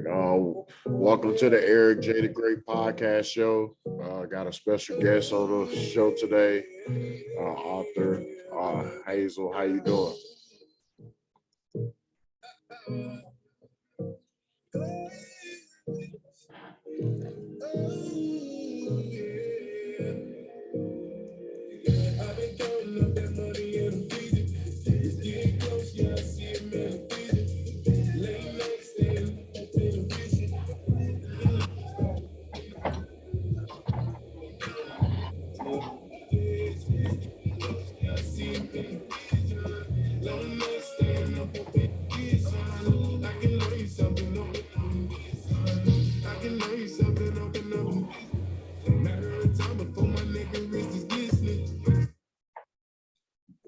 Welcome to the Eric J. the Great podcast show. Got a special guest on the show today, author Hazel. How you doing?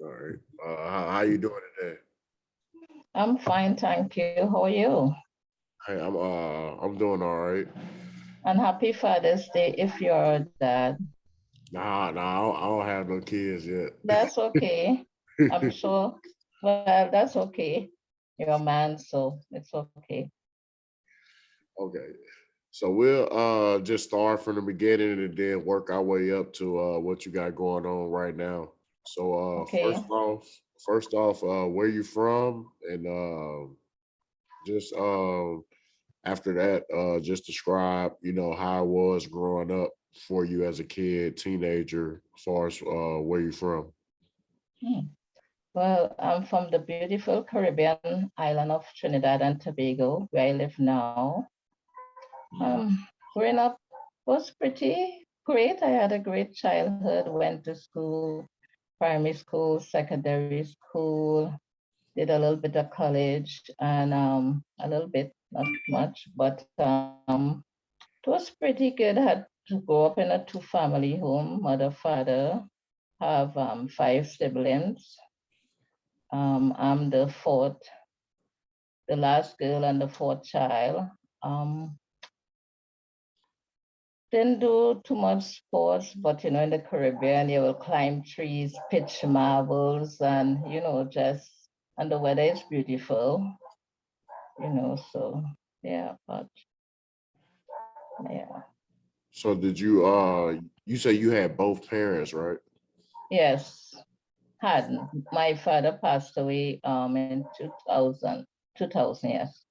All right. How you doing today? I'm fine, thank you. How are you? Hey, I'm doing all right. And happy Father's Day if you're a dad. Nah, I don't have no kids yet. That's okay. I'm sure. Well, that's okay. You're a man, so it's okay. Okay. So we'll just start from the beginning and then work our way up to what you got going on right now. So Okay. first off, where you from, and just after that, just describe how it was growing up for you as a kid, teenager, as far as where you from. Hmm. Well, I'm from the beautiful Caribbean island of Trinidad and Tobago, where I live now. Growing up was pretty great. I had a great childhood, went to school, primary school, secondary school, did a little bit of college and a little bit, not much, but it was pretty good. I had to grow up in a two-family home, mother, father, have five siblings. I'm the fourth, the last girl and the fourth child. Um, didn't do too much sports, but in the Caribbean, you will climb trees, pitch marbles, and and the weather is beautiful, so yeah, but yeah. So did you you say you had both parents, right? Yes, had my father passed away in 2000, yes.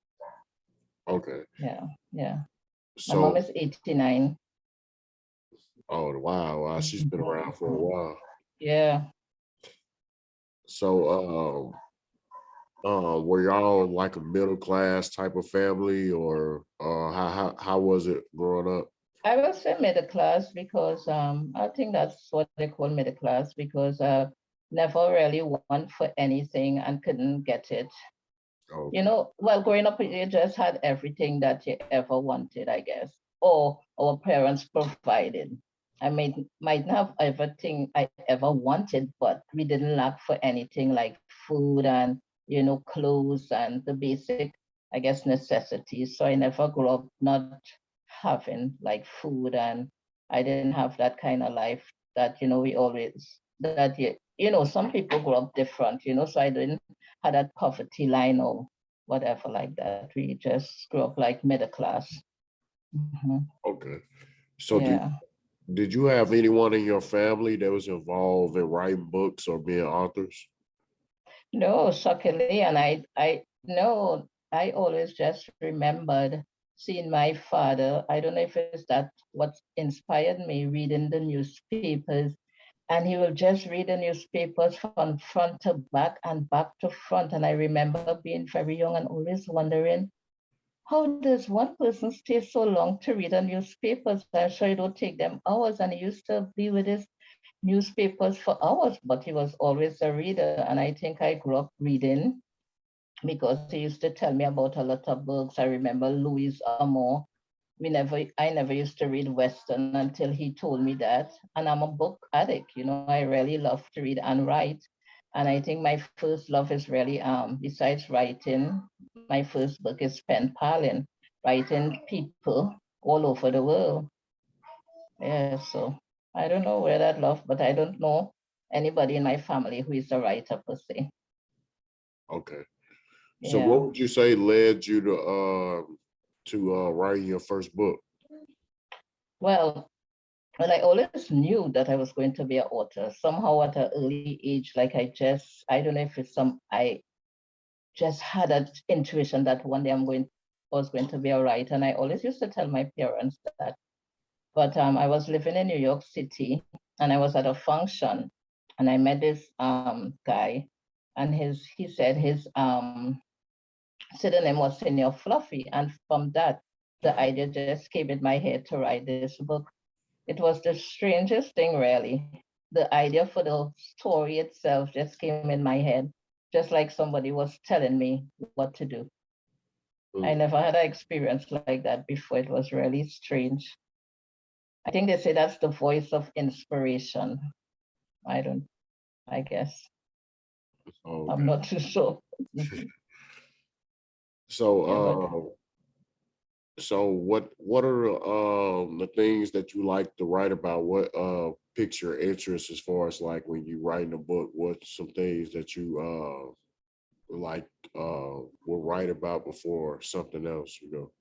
Okay. Yeah, yeah. My mom So is 89. oh wow, she's been around for a while. Yeah. So were y'all like a middle class type of family, or how was it growing up? I will say middle class because I think that's what they call middle class because never really want for anything and couldn't get it. Okay. Well, growing up, you just had everything that you ever wanted, I guess, or our parents provided. I might not have everything I ever wanted, but we didn't lack for anything like food and, clothes and the basic, I guess, necessities. So I never grew up not having like food, and I didn't have that kind of life that, we always, that, some people grow up different, so I didn't have that poverty line or whatever like that. We just grew up like middle class. Hmm. Okay. So Yeah. did you have anyone in your family that was involved in writing books or being authors? No, shockingly, and I no, I always just remembered seeing my father. I don't know if it's that what inspired me reading the newspapers, and he will just read the newspapers from front to back and back to front. And I remember being very young and always wondering, how does one person stay so long to read the newspapers? I'm sure it would take them hours, and he used to be with his newspapers for hours, but he was always a reader. And I think I grew up reading because he used to tell me about a lot of books. I remember Louis Amor. I never used to read Western until he told me that. And I'm a book addict, I really love to read and write. And I think my first love is really besides writing, my first book is pen paling, writing people all over the world. Yeah, so I don't know where that love, but I don't know anybody in my family who is a writer per se. Okay. So what Yeah. would you say led you to writing your first book? Well, I always knew that I was going to be an author somehow at an early age. Like I don't know if it's I just had that intuition that one day was going to be a writer. And I always used to tell my parents that. But I was living in New York City and I was at a function and I met this guy and he said his pseudonym was Senior Fluffy. And from that, the idea just came in my head to write this book. It was the strangest thing, really. The idea for the story itself just came in my head, just like somebody was telling me what to do. I never had an experience like that before. It was really strange. I think they say that's the voice of inspiration. I guess. Okay. I'm not too sure. So, Yeah, but so what are the things that you like to write about? What piques your interest as far as like when you writing a book? What's some things that you like will write about before something else? You know.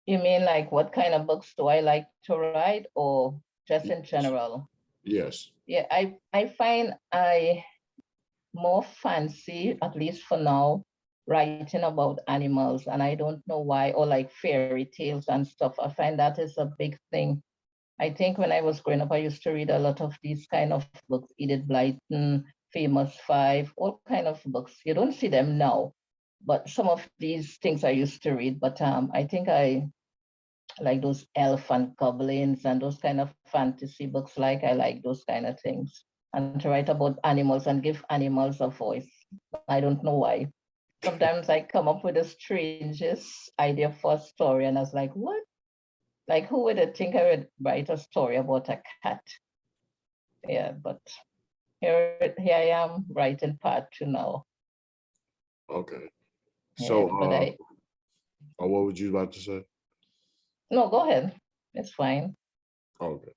you mean like what kind of books do I like to write or just in Yes. general? Yes. Yeah, I find I more fancy, at least for now, writing about animals. And I don't know why, or like fairy tales and stuff. I find that is a big thing. I think when I was growing up, I used to read a lot of these kind of books, Edith Blyton, Famous Five, all kind of books. You don't see them now, but some of these things I used to read. But I think I like those elf and goblins and those kind of fantasy books. Like I like those kind of things. And to write about animals and give animals a voice. I don't know why. Sometimes I come up with the strangest idea for a story, and I was like, what? Like, who would think I would write a story about a cat? Yeah, but here I am writing part 2 now. Okay. Yeah, So, but what would you like to say? no, go ahead. It's fine. Okay.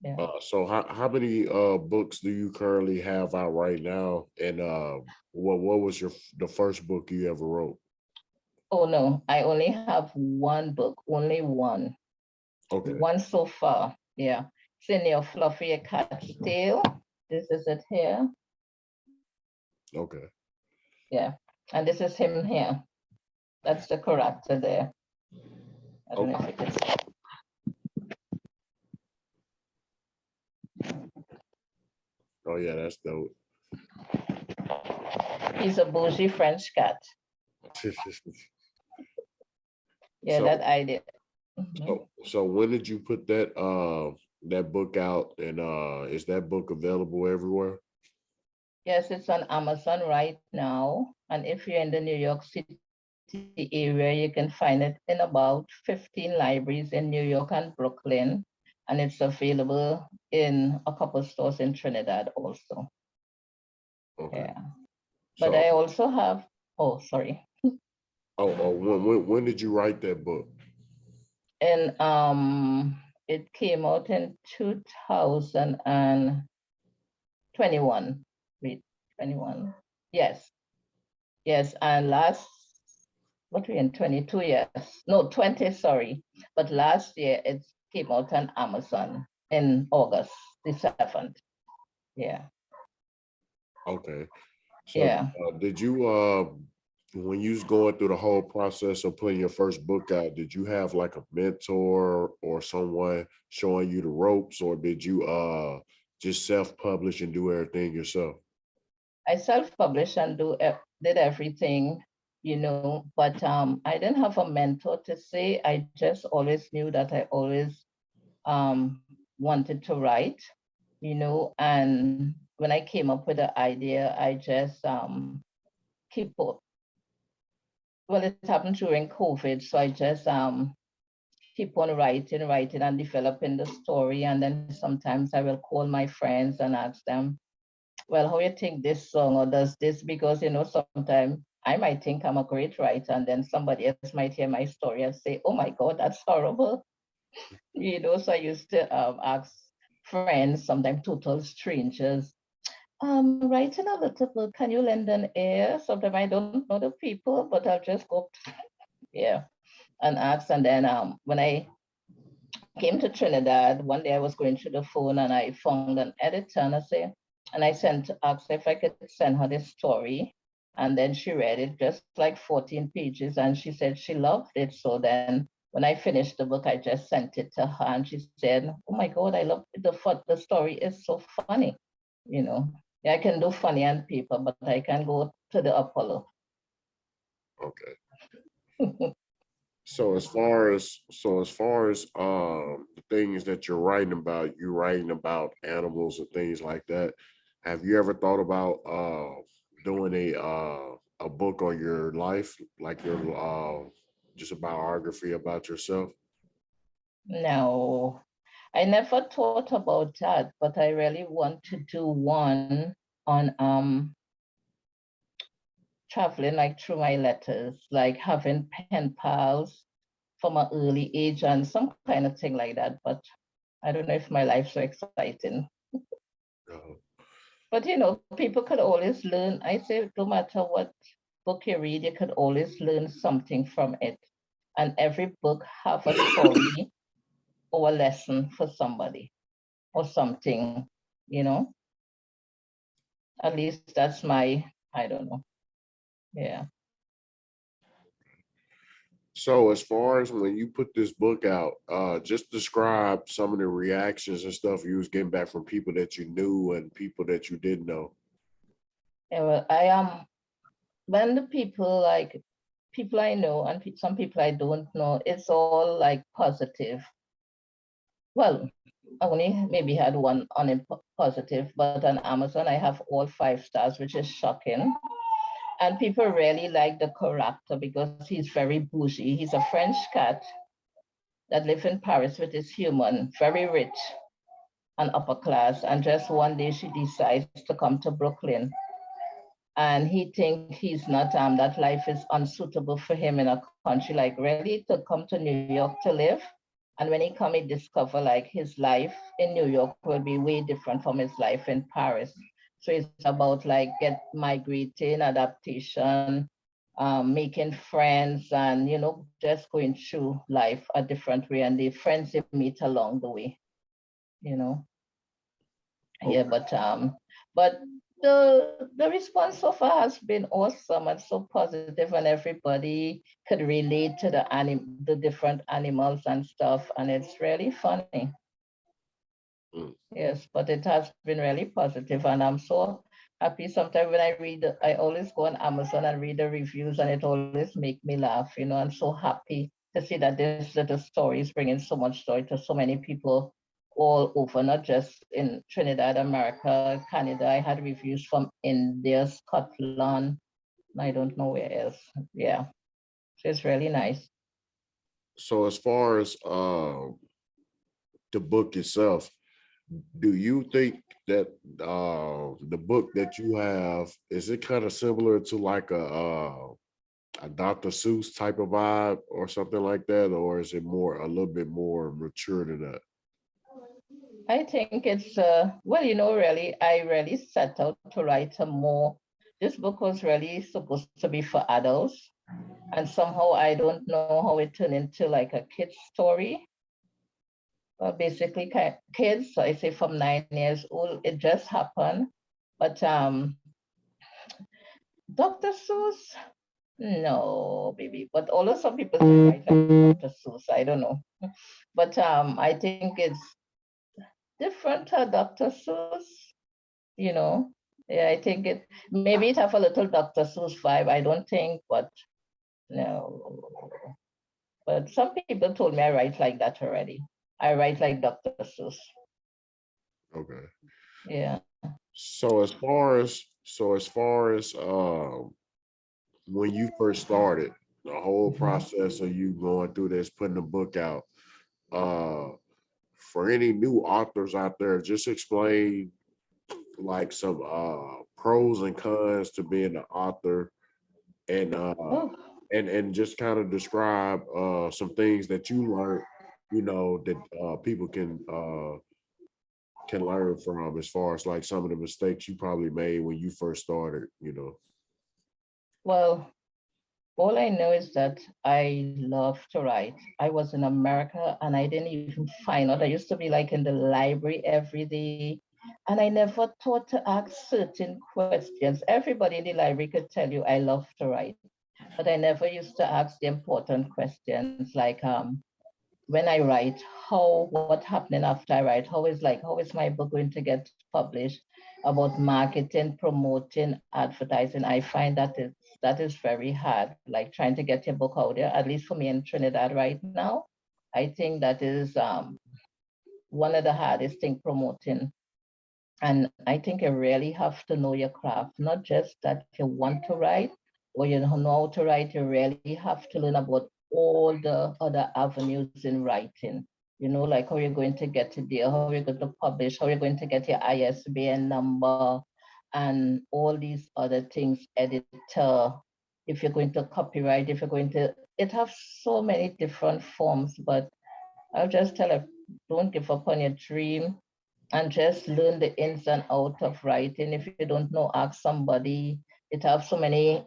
Yeah. So how many books do you currently have out right now? And what was the first book you ever wrote? Oh no, I only have one book, only Okay. one so far. Yeah. Senior Fluffy a Cat's Tale. This is it here. Okay. Yeah. And this is him here. That's the character there. I don't know Okay. if it is. Oh yeah, that's dope. He's a bougie French cat. Yeah, so that idea. Mhm. so when did you put that book out, and is that book available everywhere? Yes, it's on Amazon right now. And if you're in the New York City area, you can find it in about 15 libraries in New York and Brooklyn. And it's available in a couple stores in Trinidad also. Okay. Yeah. But So I also have, oh, sorry. when did you write that book? And it came out in 2021. Wait, 21. Yes. Yes. And what we in 22, yes. No, 20, sorry. But last year it came out on Amazon in August the 7th. Yeah. Okay. So Yeah. did you when you was going through the whole process of putting your first book out, did you have like a mentor or someone showing you the ropes, or did you just self-publish and do everything yourself? I self-published and did everything, but I didn't have a mentor to say. I just always knew that I always wanted to write, and when I came up with the idea, I just keep up. Well, it happened during COVID, so I just keep on writing, and developing the story. And then sometimes I will call my friends and ask them, well, how you think this song or does this? Because, sometimes I might think I'm a great writer, and then somebody else might hear my story and say, oh my God, that's horrible. So I used to ask friends, sometimes total strangers, Writing a little book, can you lend an ear? Sometimes I don't know the people, but I'll just go, yeah, and ask. And then when I came to Trinidad, one day I was going through the phone and I found an editor and I sent asked if I could send her this story. And then she read it, just like 14 pages, and she said she loved it. So then when I finished the book, I just sent it to her and she said, "Oh my God, I love the story is so funny." You know, yeah, I can do funny on paper, but I can go to the Apollo. Okay. So as far as the things that you're writing about animals and things like that. Have you ever thought about doing a book on your life, like your just a biography about yourself? No, I never thought about that, but I really want to do one on traveling like through my letters, like having pen pals from an early age and some kind of thing like that. But I don't know if my life's so exciting. Uh, But people could always learn. I say no matter what book you read, you could always learn something from it. And every book have a story or a lesson for somebody or something, you know. At least that's my, I don't know. Yeah. so as far as when you put this book out, just describe some of the reactions and stuff you was getting back from people that you knew and people that you didn't know. Yeah, well, I am when the people like people I know and some people I don't know, it's all like positive. Well, I only maybe had one positive, but on Amazon I have all 5 stars, which is shocking. And people really like the character because he's very bougie. He's a French cat that lives in Paris with his human, very rich and upper class. And just one day she decides to come to Brooklyn, and he think he's not that life is unsuitable for him in a country like really to come to New York to live. And when he come, he discover like his life in New York will be way different from his life in Paris. So it's about like get migrating, adaptation, making friends, and just going through life a different way, and the friends you meet along the way. You know, yeah, Okay. but the response so far has been awesome and so positive, and everybody could relate to the different animals and stuff, and it's really funny. Mm. Yes, but it has been really positive, and I'm so happy. Sometimes when I read, I always go on Amazon and read the reviews, and it always make me laugh. I'm so happy to see that this little story is bringing so much joy to so many people all over, not just in Trinidad, America, Canada. I had reviews from India, Scotland, and I don't know where else. Yeah, so it's really nice. So as far as the book itself, do you think that the book that you have is it kind of similar to like a Dr. Seuss type of vibe or something like that, or is it more a little bit more mature than that? I think it's well, really, I really set out to write a more. This book was really supposed to be for adults, and somehow I don't know how it turned into like a kid's story. Basically, kids, I say from 9 years old, it just happened. But Dr. Seuss, no, baby. But although some people say right like Dr. Seuss, I don't know. But I think it's different to Dr. Seuss. you know. Yeah, I think it maybe it have a little Dr. Seuss vibe. I don't think, but no. But some people told me I write like that already. I write like Dr. Seuss. Okay. Yeah. So as far as when you first started, the whole Mhm. process of you going through this, putting the book out, uh for any new authors out there, just explain like some pros and cons to being an author and Oh, and just kind of describe some things that you learned, that people can can learn from as far as like some of the mistakes you probably made when you first started, you know? Well, all I know is that I love to write. I was in America and I didn't even find out. I used to be like in the library every day. And I never thought to ask certain questions. Everybody in the library could tell you I love to write, but I never used to ask the important questions like when I write, what happening after I write, how is my book going to get published, about marketing, promoting, advertising. I find that is very hard, like trying to get your book out there, at least for me in Trinidad right now. I think that is one of the hardest thing promoting. And I think you really have to know your craft, not just that you want to write or you know how to write, you really have to learn about all the other avenues in writing. You know, like how you're going to get it there, how you're going to publish, how you're going to get your ISBN number, and all these other things, editor, if you're going to copyright, if you're going to, it has so many different forms, but I'll just tell her, don't give up on your dream and just learn the ins and out of writing. If you don't know, ask somebody. It have so many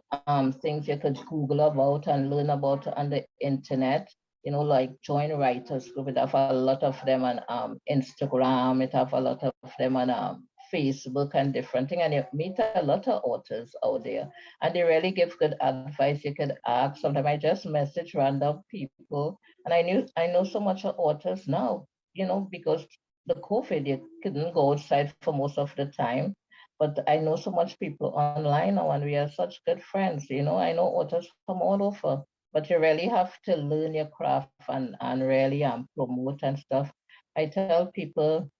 things you could Google about and learn about on the internet. You know, like join writers group. It have a lot of them on Instagram. It have a lot of them on Facebook and different thing. And you meet a lot of authors out there, and they really give good advice. You could ask. Sometimes I just message random people, and I know so much of authors now. You know, because the COVID, you couldn't go outside for most of the time. But I know so much people online now, and we are such good friends. You know, I know authors from all over, but you really have to learn your craft and really promote and stuff. I tell people,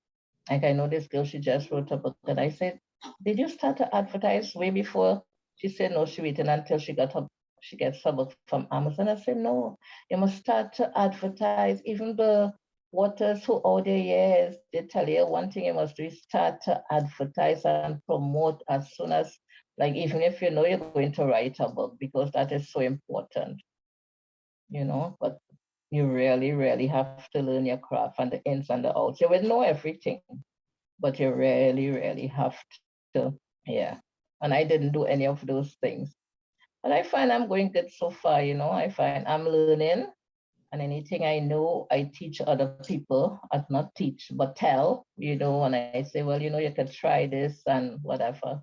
like I know this girl, she just wrote a book, and I said, "Did you start to advertise way before?" She said, "No, she waited until she gets her book from Amazon." I said, "No, you must start to advertise. Even the waters who all the years, they tell you one thing you must do is start to advertise and promote as soon as, like, even if you know you're going to write a book, because that is so important, you know. But you really, really have to learn your craft and the ins and the outs. You will know everything, but you really, really have to, yeah. And I didn't do any of those things. But I find I'm going good so far, you know. I find I'm learning, and anything I know, I teach other people. I not teach, but tell, you know, and I say, well, you know, you could try this and whatever.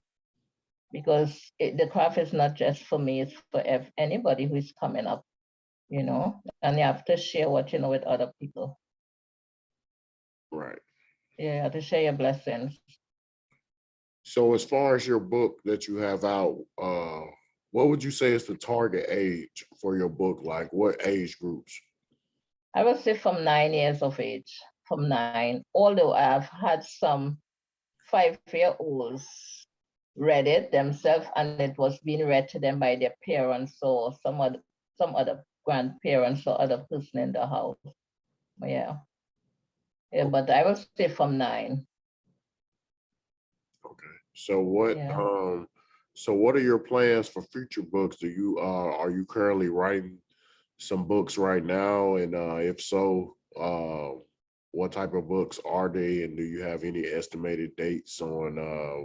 Because the craft is not just for me, it's for anybody who is coming up, you know, and you have to share what you know with other people. Right. Yeah, you have to share your blessings. So as far as your book that you have out, what would you say is the target age for your book? Like what age groups? I would say from 9 years of age, from nine, although I've had some 5-year-olds read it themselves and it was being read to them by their parents or some other grandparents or other person in the house. Yeah. Yeah, but I would say from nine. Okay. Yeah. So what are your plans for future books? Are you currently writing some books right now? And if so, what type of books are they? And do you have any estimated dates on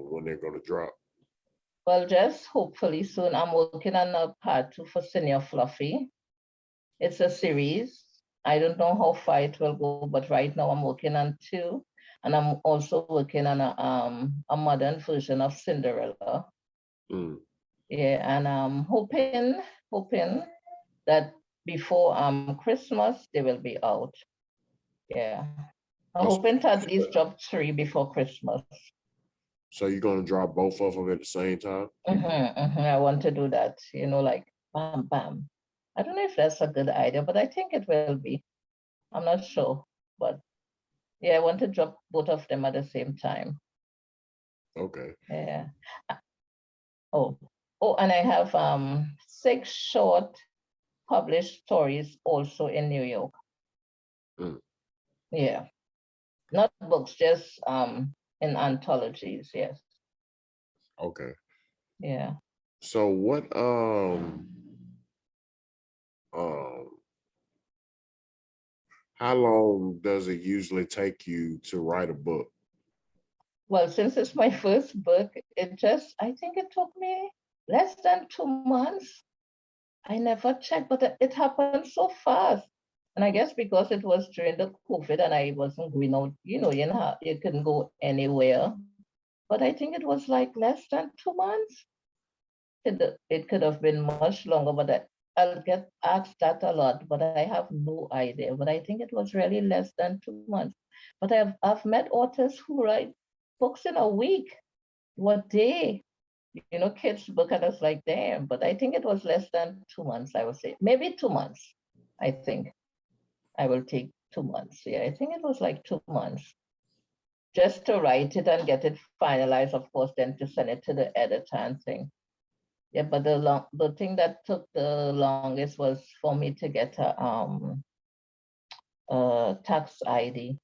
when they're gonna drop? Well, just hopefully soon. I'm working on a part 2 for Senior Fluffy. It's a series. I don't know how far it will go, but right now I'm working on 2. And I'm also working on a modern version of Cinderella. Mm, Yeah, and I'm hoping that before Christmas they will be out. Yeah. I'm that's hoping to at least drop 3 before Christmas. so you're gonna drop both of them at the same time? I want to do that, you know, like bam, bam. I don't know if that's a good idea, but I think it will be. I'm not sure. But yeah, I want to drop both of them at the same time. Okay. Yeah. Oh, oh, and I have 6 short published stories also in New York. Mm, Yeah. Not books, just in anthologies, yes. okay. Yeah. So um how long does it usually take you to write a book? Well, since it's my first book, I think it took me less than 2 months. I never checked, but it happened so fast. And I guess because it was during the COVID and I wasn't going out, you couldn't go anywhere. But I think it was like less than 2 months. It could have been much longer, but I'll get asked that a lot, but I have no idea. But I think it was really less than 2 months. But I've met authors who write books in a week, what day, kids book at us like damn. But I think it was less than 2 months, I would say. Maybe 2 months, I think. I will take 2 months. Yeah, I think it was like 2 months just to write it and get it finalized, of course, then to send it to the editor and thing. Yeah, but the thing that took the longest was for me to get a tax ID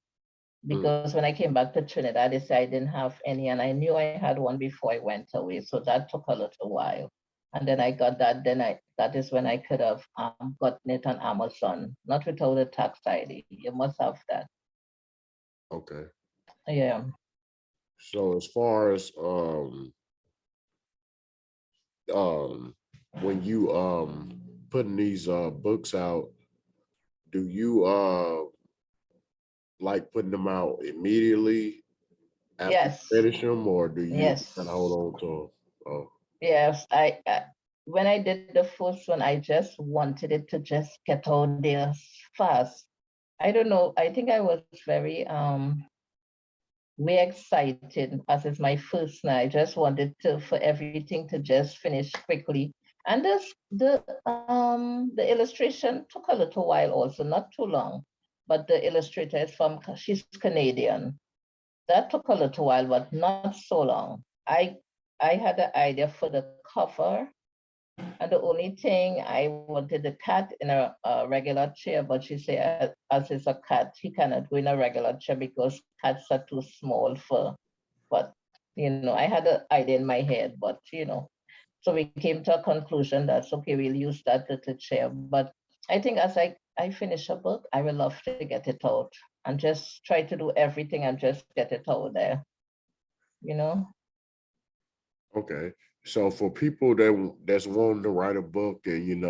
because when I came back to Trinidad, I said I didn't have any, and I knew I had one before I went away, so that took a little while. And then I got that. That is when I could have gotten it on Amazon, not without a tax ID. You must have that. Okay. Yeah. So as far as when you putting these books out, do you like putting them out immediately after you Yes. finish them, or do you kind of Yes. hold on to them? Oh, Yes. When I did the first one, I just wanted it to just get out there fast. I don't know. I think I was very excited as it's my first night. I just wanted to for everything to just finish quickly. And the illustration took a little while also, not too long. But the illustrator is she's Canadian. That took a little while, but not so long. I had the idea for the cover, and the only thing I wanted the cat in a regular chair, but she said, as it's a cat, he cannot go in a regular chair because cats are too small for. But I had an idea in my head, but so we came to a conclusion that's okay. We'll use that little chair. But I think as I finish a book, I will love to get it out and just try to do everything and just get it out there. You know. okay. So for people that's wanting to write a book and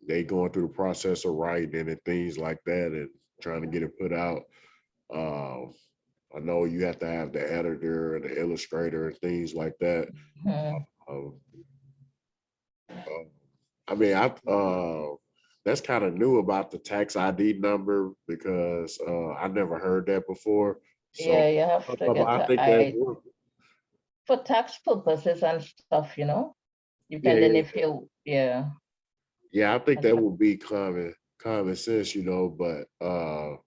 they going through the process of writing and things like that and trying to get it put out, uh, I know you have to have the editor and the illustrator and things like that. Mhm. Uh, uh, I mean, that's kind of new about the tax ID number because I never heard that before. So Yeah, you have to get I a think that I for tax purposes and stuff. yeah, Depending if you, yeah. yeah, I think And that would be common sense, but I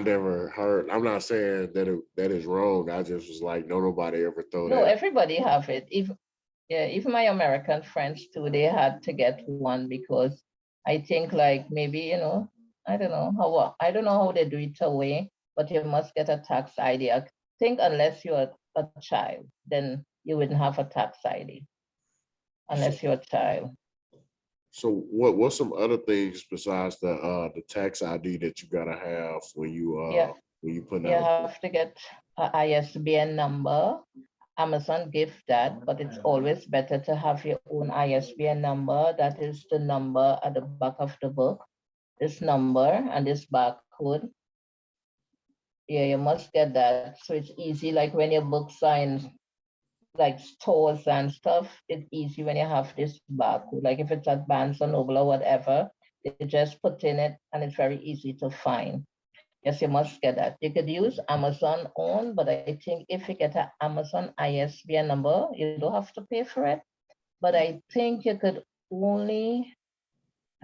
never heard. I'm not saying that is wrong. I just was like, no, nobody ever throw no, that. everybody have it. Yeah, even my American friends too, they had to get one because I think like maybe, I don't know how they do it away, but you must get a tax ID. I think unless you're a child, then you wouldn't have a tax ID So, unless you're a child. so what's some other things besides the tax ID that you gotta have Yeah, when you putting you out a book? have to get a ISBN number. Amazon gives that, but it's always better to have your own ISBN number. That is the number at the back of the book. This number and this barcode. Yeah, you must get that. So it's easy, like when your books are in like stores and stuff, it's easy when you have this barcode. Like if it's at Barnes or Noble or whatever, you just put in it and it's very easy to find. Yes, you must get that. You could use Amazon on, but I think if you get an Amazon ISBN number, you don't have to pay for it. But I think you could only,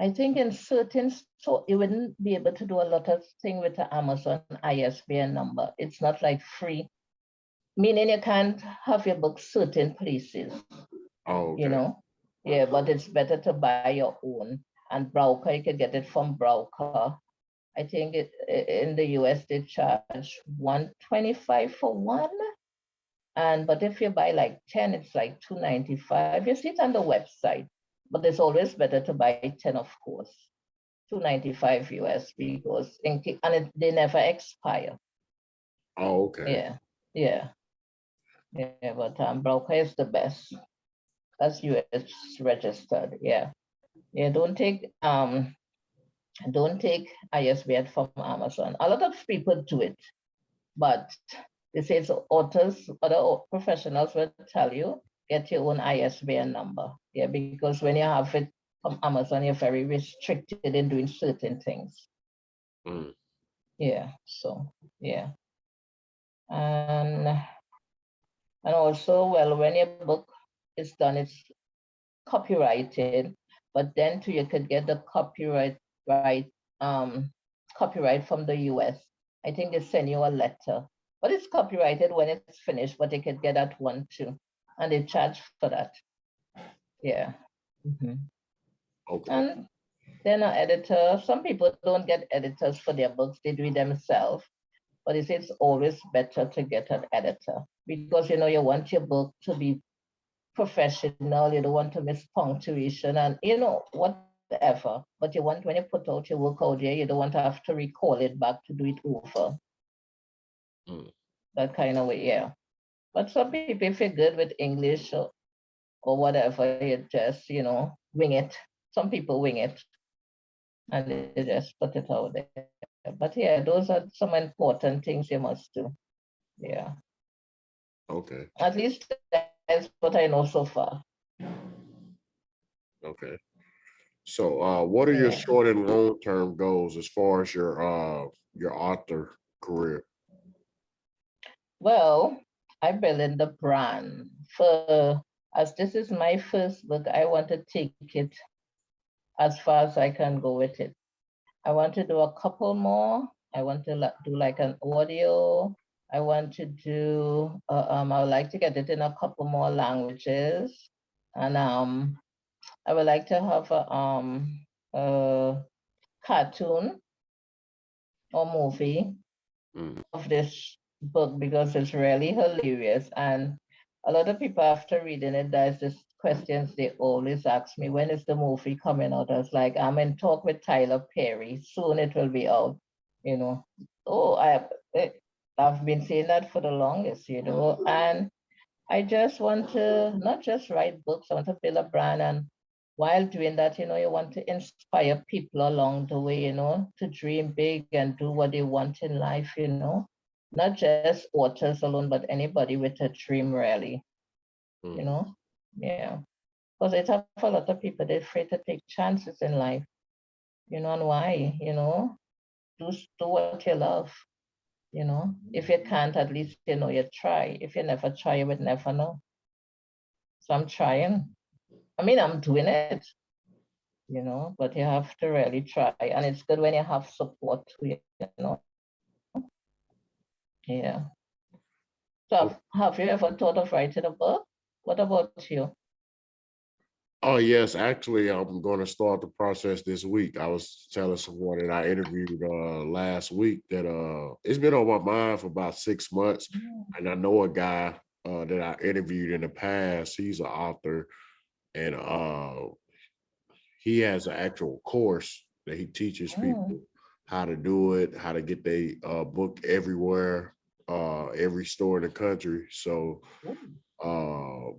I think in certain store, you wouldn't be able to do a lot of thing with the Amazon ISBN number. It's not like free, meaning you can't have your book certain places, Oh, you okay. know? Yeah, but it's better to buy your own. And Browker, you could get it from Browker. I think in the US they charge 125 for one. And but if you buy like 10, it's like 295. You see it on the website. But it's always better to buy 10, of course. 295 US because they never expire. Oh, okay. Yeah. Yeah, yeah, but Braucher is the best. That's US registered. Yeah, yeah. Don't take ISBN from Amazon. A lot of people do it, but they say it's authors, other professionals will tell you get your own ISBN number. Yeah, because when you have it from Amazon, you're very restricted in doing certain things. Mm. Yeah. So yeah, and and also, well, when your book is done, it's copyrighted, but then too you could get the right copyright from the US. I think they send you a letter, but it's copyrighted when it's finished, but they could get that one too, and they charge for that. Yeah. Okay. And then an editor. Some people don't get editors for their books; they do it themselves. But it's always better to get an editor because you want your book to be professional. You don't want to miss punctuation and whatever. But you want when you put out your work out there, you don't want to have to recall it back to do it over. Mm. That kind of way, yeah. But some people, if you're good with English or whatever, you just wing it. Some people wing it and they just put it out there. But yeah, those are some important things you must do. Yeah. Okay. At least that's what I know so far. Okay. So, what are Yeah. your short and long term goals as far as your author career? Well, I building the brand for as this is my first book, I want to take it as far as I can go with it. I want to do a couple more. I want to do like an audio. I want to do. I would like to get it in a couple more languages, and I would like to have a cartoon or movie Mm. of this book because it's really hilarious. And a lot of people, after reading it, there's this questions they always ask me, when is the movie coming out? I was like, I'm in talk with Tyler Perry. Soon it will be out, you know. Oh, I've been saying that for the longest. And I just want to not just write books, I want to build a brand. And while doing that, you want to inspire people along the way, to dream big and do what they want in life. Not just authors alone, but anybody with a dream, really, you Mm. know? Yeah. Because it's a lot of people, they're afraid to take chances in life, and why? Do what you love. If you can't, at least, you try. If you never try, you would never know. So I'm trying. I mean, I'm doing it, but you have to really try. And it's good when you have support, Yeah. So have you ever thought of writing a book? What about you? Oh yes, actually, I'm going to start the process this week. I was telling someone that I interviewed last week that it's been on my mind for about 6 months, and I know a guy that I interviewed in the past. He's an author, and he has an actual course that he teaches Mm, people how to do it, how to get their book everywhere, every store in the country. So mm, uh,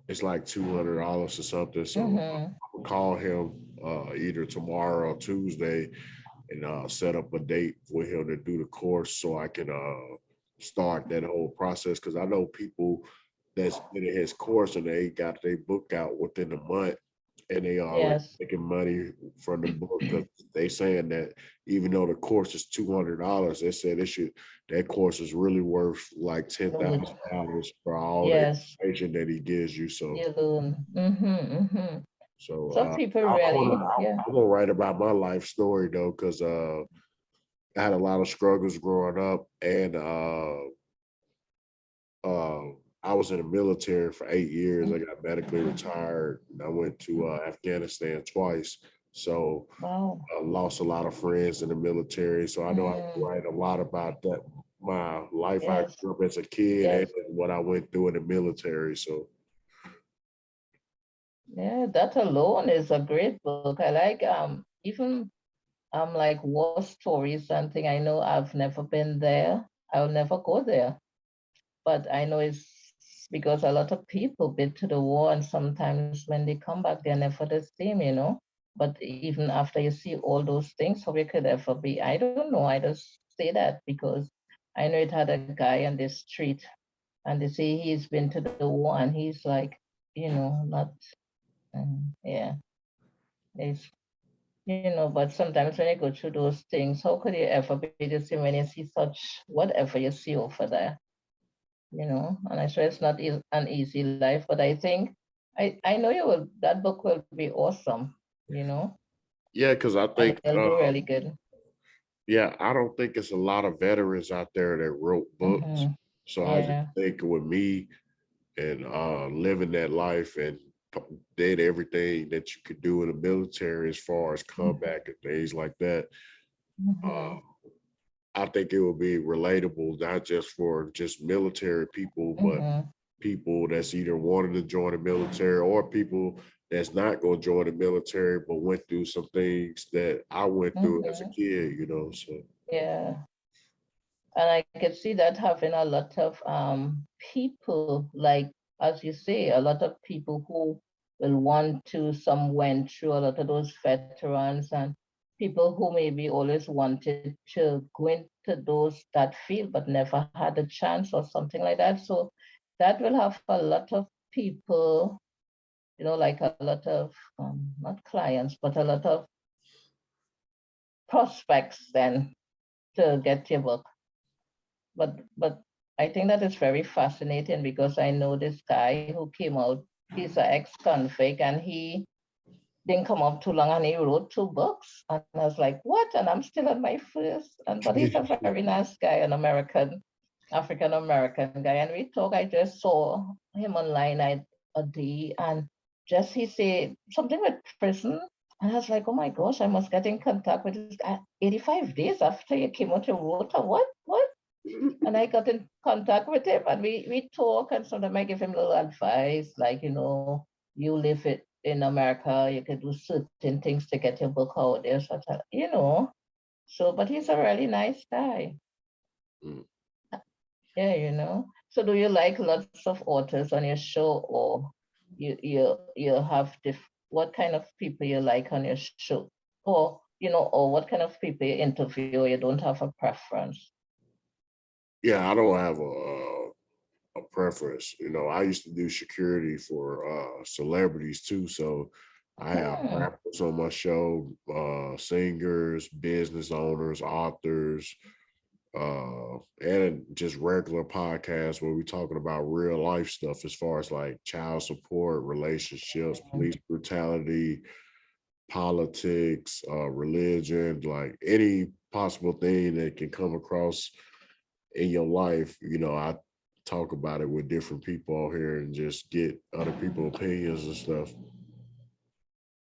it's like $200 or something. So mm-hmm. I'll call him either tomorrow or Tuesday and set up a date for him to do the course so I can start that whole process. Because I know people that's been in his course and they got their book out within a month and they already Yes. making money from the book because they saying that even though the course is $200, they said that course is really worth like Good. $10,000 for all the Yes. information that he gives you. So You learn. Mm-hmm. so Some people I'm gonna really, yeah. I'm gonna write about my life story though, because I had a lot of struggles growing up, and uh, I was in the military for 8 years. I got medically retired. And I went to Afghanistan twice, so Wow. I lost a lot of friends in the military. So I know I can Mm, write a lot about that, my life I yes. grew up as a kid and Yes. what I went through in the military. So Yeah, that alone is a great book. I like even like war stories, something I know I've never been there. I'll never go there. but I know it's because a lot of people been to the war, and sometimes when they come back, they're never the same, you know. But even after you see all those things, how it could ever be, I don't know. I just say that because I know it had a guy on the street, and they say he's been to the war, and he's like, not, yeah, it's, but sometimes when you go through those things, how could you ever be the same when you see such whatever you see over there? And I sure it's not an easy life, but I think I know you will. That book will be awesome. You know, Yeah, because I and think it'll do really good. yeah, I don't think it's a lot of veterans out there that wrote books. Mm-hmm. So I just Yeah. think with me and living that life and did everything that you could do in the military as far as combat and things like that. Mm-hmm. Uh, I think it will be relatable, not just for just military people, but Mm-hmm. people that's either wanting to join the military or people that's not going to join the military but went through some things that I went through as a Mm-hmm. kid. So Yeah. And I could see that having a lot of people, like as you say, a lot of people who will want to, some went through a lot of those veterans and people who maybe always wanted to go into that field but never had a chance or something like that. So that will have a lot of people, like a lot of not clients, but a lot of prospects then to get your book. But I think that is very fascinating because I know this guy who came out. He's an ex-convict, and he didn't come out too long, and he wrote two books. And I was like, what? And I'm still on my first. And but he's a very nice guy, an American, African American guy. And we talk. I just saw him online a day, and just he said something with prison. And I was like, oh my gosh, I must get in contact with this guy. 85 days after you came out, you wrote a what? What? And I got in contact with him, and we talk, and sometimes I give him little advice, like, you live it in America, you can do certain things to get your book out there, such. So, but he's a really nice guy. mm. Yeah. So do you like lots of authors on your show, or you have what kind of people you like on your show? Or what kind of people you interview, or you don't have a preference? Yeah, I don't have a preference. I used to do security for celebrities too, so I have Hmm. rappers on my show, singers, business owners, authors, and just regular podcasts where we're talking about real life stuff as far as like child support, relationships, police brutality, politics, religion, like any possible thing that can come across in your life. I talk about it with different people out here and just get other people's opinions and stuff.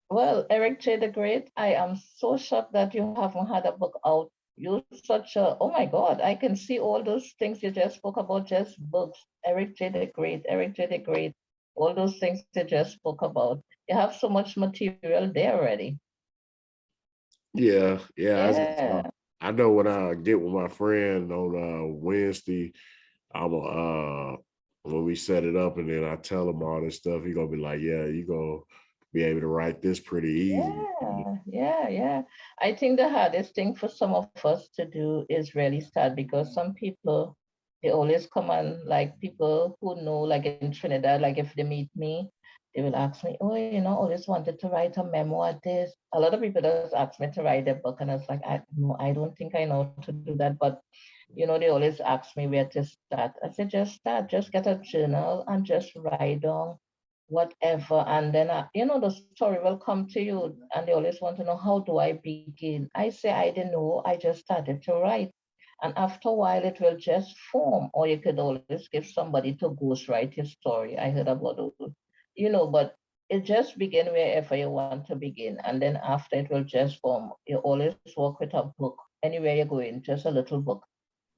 Well, Eric J. the Great, I am so shocked that you haven't had a book out. You're oh my God, I can see all those things you just spoke about, just books. Eric J. the Great, Eric J. the Great, all those things you just spoke about. You have so much material there already. Yeah. Yeah. I know when I get with my friend on Wednesday, I'm when we set it up and then I tell him all this stuff, he gonna be like, "Yeah, you gonna be able to write this pretty easy." Yeah. I think the hardest thing for some of us to do is really start because some people, they always come on, like people who know, like in Trinidad, like if they meet me, they will ask me, oh, always wanted to write a memoir, this. A lot of people just ask me to write a book, and I was like, no, I don't think I know to do that. But, they always ask me where to start. I said, just start, just get a journal and just write down whatever, and then the story will come to you, and they always want to know, how do I begin? I say, I didn't know, I just started to write, and after a while it will just form. Or you could always give somebody to ghostwrite your story. I heard about those, but it just begin wherever you want to begin, and then after it will just form. You always work with a book anywhere you're going, just a little book,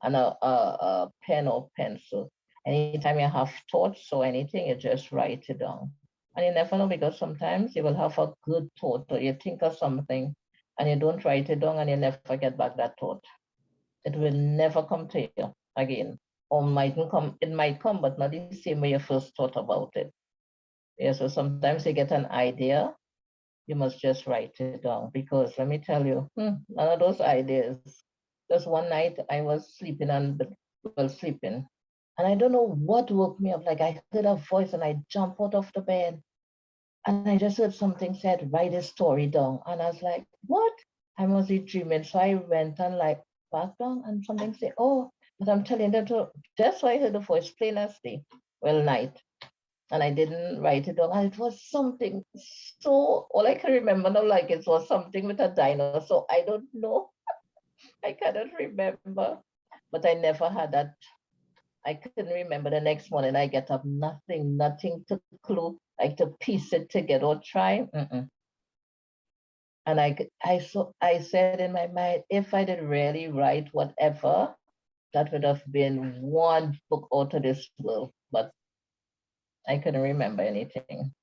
and a pen or pencil. Anytime you have thoughts or anything, you just write it down. And you never know, because sometimes you will have a good thought, or you think of something and you don't write it down, and you never get back that thought. It will never come to you again. or mightn't come, it might come, but not the same way you first thought about it. Yeah, so sometimes you get an idea, you must just write it down because let me tell you, none of those ideas. Just one night I was sleeping sleeping, and I don't know what woke me up. Like I heard a voice and I jumped out of the bed and I just heard something said, write a story down. And I was like, what? I must be dreaming. So I went and like back down and something said, oh, but I'm telling them to, just so I heard the voice plain as day. Well, night. And I didn't write it down. And it was something so, all I can remember now, like it was something with a dinosaur. I don't know. I cannot remember. But I never had that. I couldn't remember the next morning. I get up, nothing to clue, like to piece it together or try. And I said in my mind, if I did really write whatever, that would have been one book out of this world. But I couldn't remember anything.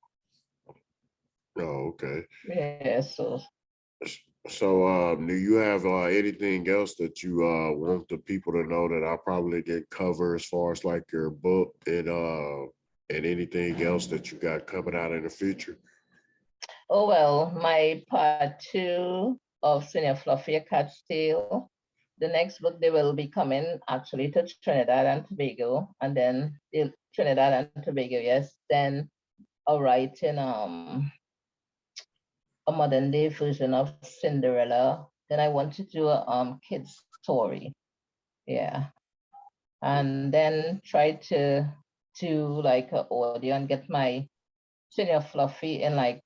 Oh, okay. Yeah, so So, do you have anything else that you want the people to know that I probably didn't cover as far as like your book and anything else that you got coming out in the future? oh well, my part 2 of Senior Fluffy a Cat's Tale. The next book they will be coming actually to Trinidad and Tobago, and then Trinidad and Tobago, yes. Then I'll write in a modern day version of Cinderella. Then I want to do a kid's story. Yeah. And then try to do like an audio and get my Senior Fluffy in like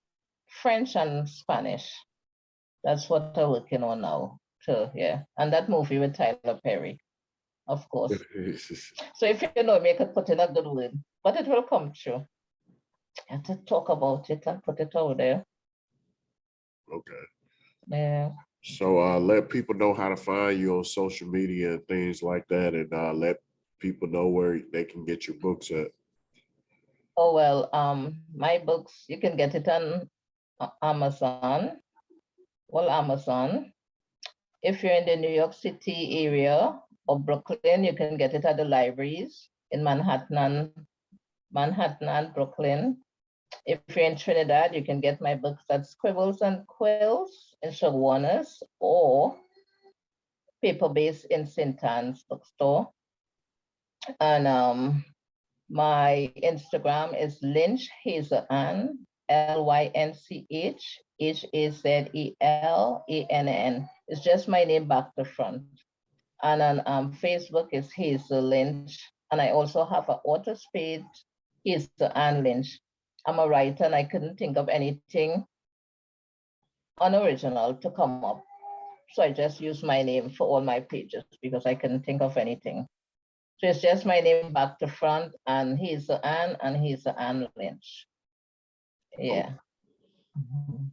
French and Spanish. That's what I'm working on now. So yeah. And that movie with Tyler Perry, of course. So if you know me, I could put in a good word. But it will come true. I have to talk about it and put it out there. Okay. Yeah. So let people know how to find you on social media and things like that, and let people know where they can get your books at. Oh well, my books you can get it on Amazon. Well, Amazon. If you're in the New York City area or Brooklyn, you can get it at the libraries in Manhattan and Brooklyn. If you're in Trinidad, you can get my books at Scribbles and Quills in Shawarnas or Paper Base in St. Anne's bookstore. And my Instagram is Lynch Hazel Ann, LYNCH, HAZELANN. It's just my name back to front. And on Facebook is Hazel Lynch. And I also have an author's page, Hazel Ann Lynch. I'm a writer and I couldn't think of anything unoriginal to come up. So I just use my name for all my pages because I couldn't think of anything. So it's just my name back to front, and he's Anne, and he's Anne Lynch. Oh, Yeah. Mhm.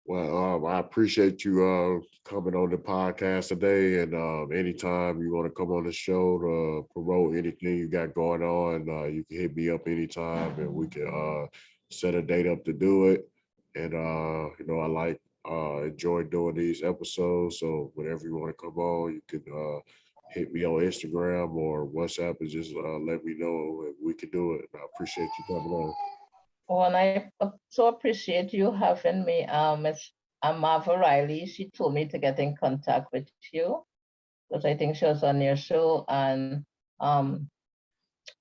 well, I appreciate you coming on the podcast today, and anytime you want to come on the show to promote anything you got going on, you can hit me up anytime, and we can set a date up to do it. And I like enjoy doing these episodes. So whenever you want to come on, you can hit me on Instagram or WhatsApp and just let me know and we can do it. I appreciate you coming on. Oh, and I so appreciate you having me. It's Marva Riley. She told me to get in contact with you because I think she was on your show, and um,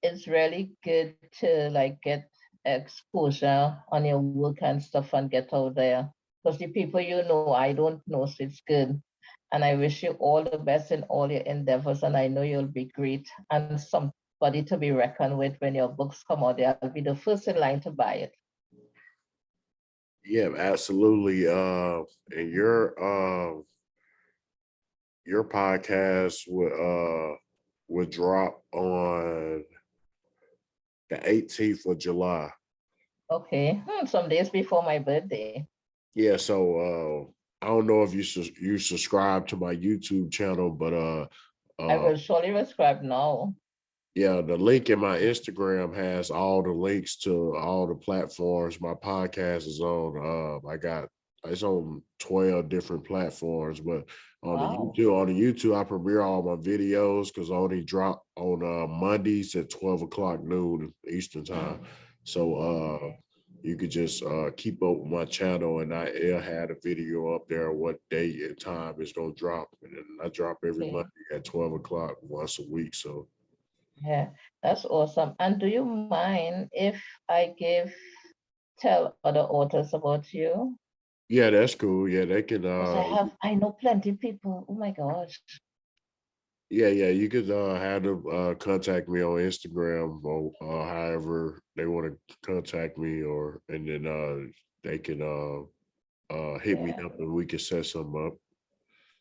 it's really good to like get exposure on your work and stuff and get out there. Because the people you know, I don't know, so it's good. And I wish you all the best in all your endeavors, and I know you'll be great and somebody to be reckoned with when your books come out. I'll be the first in line to buy it. Yeah, absolutely. And your podcast would drop on the 18th of July. Okay, some days before my birthday. Yeah, so I don't know if you subscribe to my YouTube channel, but I uh will surely subscribe now. yeah, the link in my Instagram has all the links to all the platforms my podcast is on. I got it's on 12 different platforms, but Wow. On the YouTube, I premiere all my videos because I only drop on Mondays at 12 o'clock noon Eastern time. So Okay. you could just keep up with my channel, and I'll have a video up there what day and time it's gonna drop. And then I drop every Okay. Monday at 12 o'clock once a week. So Yeah, that's awesome. And do you mind if I tell other authors about you? yeah, that's cool. Yeah, they can Because I know plenty people. Oh my gosh. yeah, you could have them contact me on Instagram or however they want to contact me, or and then they can hit me Yeah. up and we can set something up.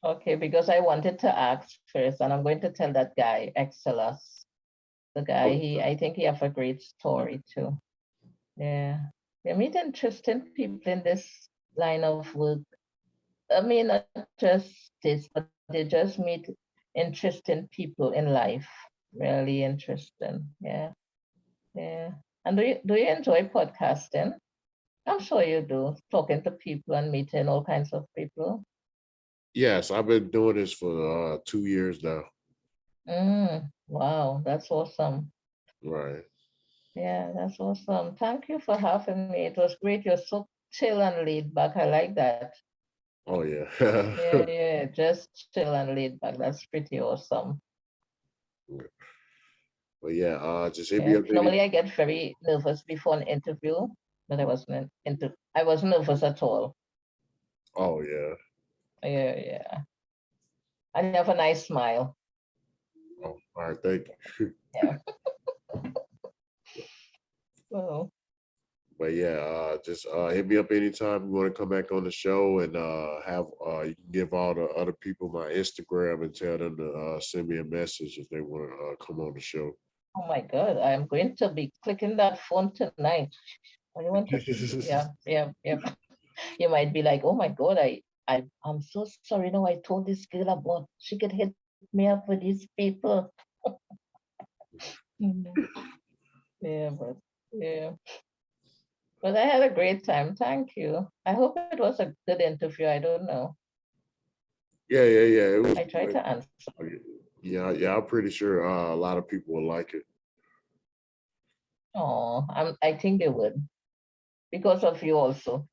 Okay, because I wanted to ask first, and I'm going to tell that guy, Excelos, the guy, Oh, I think he have a great story too. Yeah. You meet interesting people in this line of work. I mean, not just this, but they just meet interesting people in life. Really interesting. Yeah. Yeah. And do you enjoy podcasting? I'm sure you do, talking to people and meeting all kinds of people. yes, I've been doing this for 2 years now. Wow, that's awesome. Right. Yeah, that's awesome. Thank you for having me. It was great. You're so chill and laid back. I like that. Oh yeah. Yeah, yeah, just chill and laid back. That's pretty awesome. But yeah, just hit me Yeah. up any. Normally I get very nervous before an interview, but I wasn't nervous at all. Oh yeah. Yeah, yeah. And you have a nice smile. Oh, all right. Thank you. Yeah. So, But yeah, just hit me up anytime you want to come back on the show, and have you can give all the other people my Instagram and tell them to send me a message if they want to come on the show. oh my God, I'm going to be clicking that phone tonight. I want to, yeah, yeah, yeah. You might be like, oh my God, I'm so sorry. No, I told this girl about she could hit me up with these people. Mhm. Yeah, yeah. But I had a great time. Thank you. I hope it was a good interview. I don't know. Yeah. It was I tried good. to answer. Yeah. I'm pretty sure a lot of people will like it. Oh, I think they would because of you also.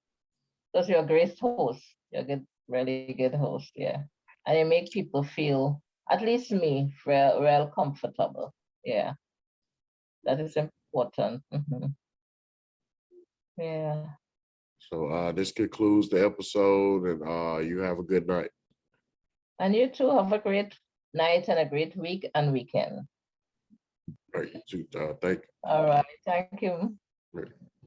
Because you're a great host. You're a good, really good host. Yeah. And you make people feel, at least me, real comfortable. Yeah. That is important. Yeah. So this concludes the episode, and you have a good night. And you too have a great night and a great week and weekend. All right, you too. Thank All right. Thank you. you.